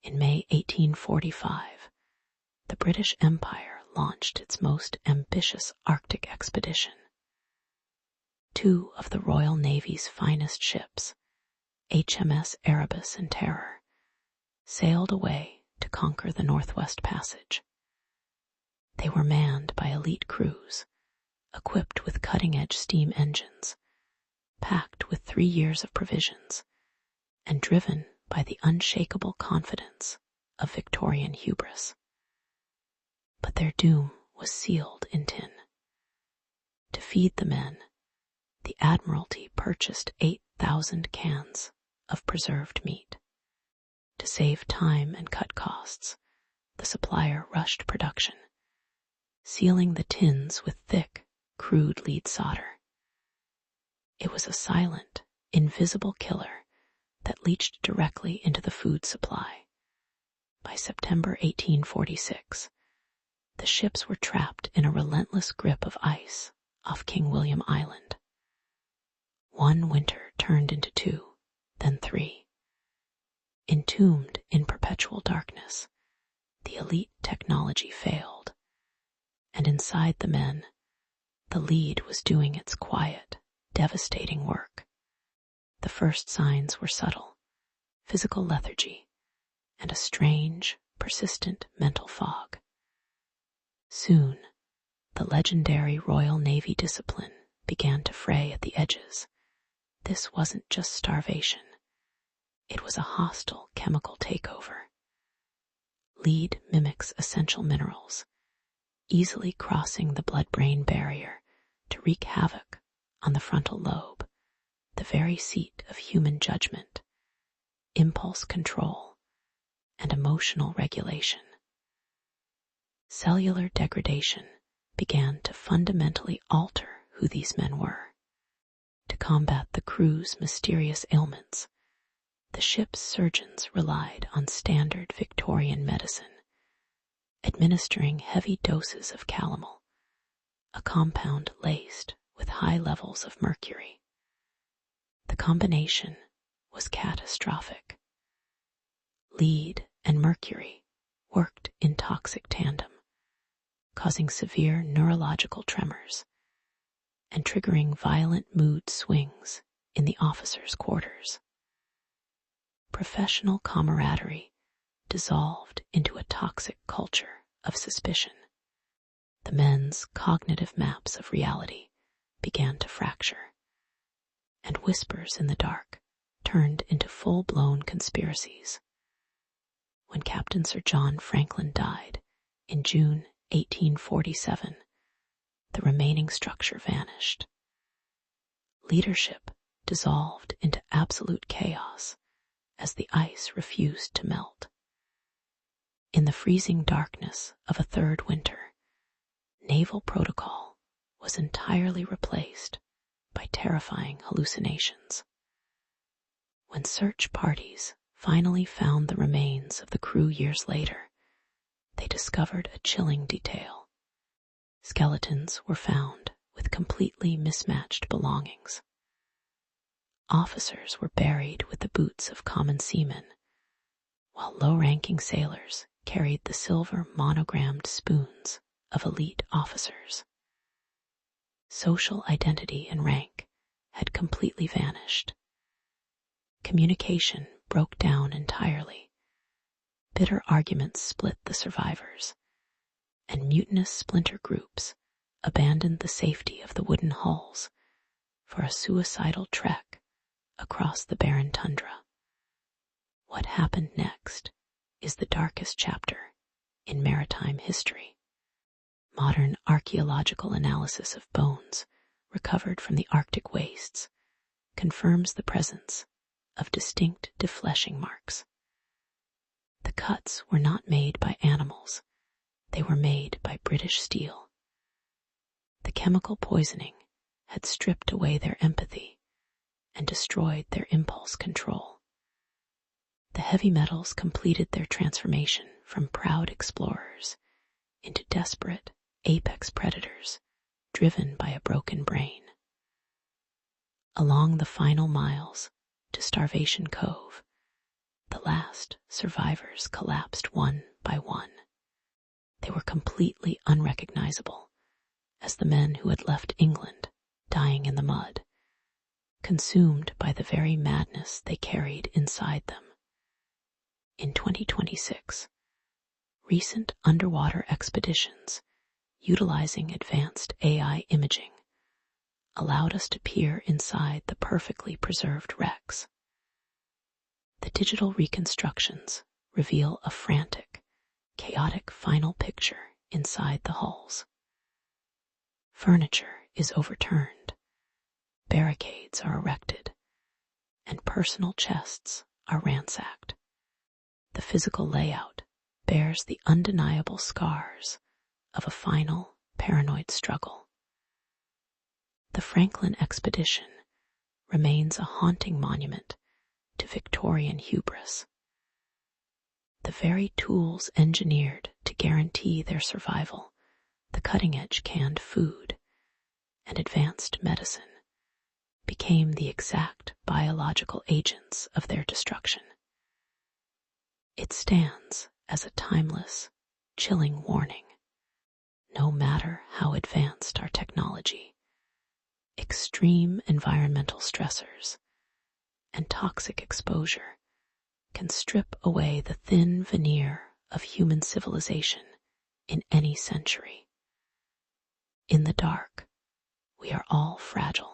In May 1845, the British Empire launched its most ambitious Arctic expedition. Two of the Royal Navy's finest ships, HMS Erebus and Terror, sailed away to conquer the Northwest Passage. They were manned by elite crews, equipped with cutting-edge steam engines, packed with 3 years of provisions, and driven by the unshakable confidence of Victorian hubris. But their doom was sealed in tin. To feed the men, the Admiralty purchased 8,000 cans of preserved meat. To save time and cut costs, the supplier rushed production, sealing the tins with thick, crude lead solder. It was a silent, invisible killer that leached directly into the food supply. By September 1846, the ships were trapped in a relentless grip of ice off King William Island. One winter turned into 2, then 3. Entombed in perpetual darkness, the elite technology failed, and inside the men, the lead was doing its quiet, devastating work. The first signs were subtle: physical lethargy and a strange, persistent mental fog. Soon, the legendary Royal Navy discipline began to fray at the edges. This wasn't just starvation. It was a hostile chemical takeover. Lead mimics essential minerals, easily crossing the blood-brain barrier to wreak havoc on the frontal lobe, the very seat of human judgment, impulse control, and emotional regulation. Cellular degradation began to fundamentally alter who these men were. To combat the crew's mysterious ailments, the ship's surgeons relied on standard Victorian medicine, administering heavy doses of calomel, a compound laced with high levels of mercury. The combination was catastrophic. Lead and mercury worked in toxic tandem, causing severe neurological tremors and triggering violent mood swings in the officers' quarters. Professional camaraderie dissolved into a toxic culture of suspicion. The men's cognitive maps of reality began to fracture, and whispers in the dark turned into full-blown conspiracies. When Captain Sir John Franklin died in June 1847, the remaining structure vanished. Leadership dissolved into absolute chaos as the ice refused to melt. In the freezing darkness of a third winter, naval protocol was entirely replaced by terrifying hallucinations. When search parties finally found the remains of the crew years later, they discovered a chilling detail. Skeletons were found with completely mismatched belongings. Officers were buried with the boots of common seamen, while low-ranking sailors carried the silver monogrammed spoons of elite officers. Social identity and rank had completely vanished. Communication broke down entirely. Bitter arguments split the survivors, and mutinous splinter groups abandoned the safety of the wooden hulls for a suicidal trek across the barren tundra. What happened next is the darkest chapter in maritime history. Modern archaeological analysis of bones recovered from the Arctic wastes confirms the presence of distinct defleshing marks. The cuts were not made by animals, they were made by British steel. The chemical poisoning had stripped away their empathy and destroyed their impulse control. The heavy metals completed their transformation from proud explorers into desperate apex predators driven by a broken brain. Along the final miles to Starvation Cove, The last survivors collapsed one by one. They were completely unrecognizable as the men who had left England, dying in the mud, consumed by the very madness they carried inside them. In 2026, recent underwater expeditions utilizing advanced AI imaging allowed us to peer inside the perfectly preserved wrecks. The digital reconstructions reveal a frantic, chaotic final picture inside the hulls. Furniture is overturned, barricades are erected, and personal chests are ransacked. The physical layout bears the undeniable scars of a final, paranoid struggle. The Franklin expedition remains a haunting monument to Victorian hubris. The very tools engineered to guarantee their survival, the cutting-edge canned food and advanced medicine, became the exact biological agents of their destruction. It stands as a timeless, chilling warning. No matter how advanced our technology, extreme environmental stressors and toxic exposure can strip away the thin veneer of human civilization in any century. In the dark, we are all fragile.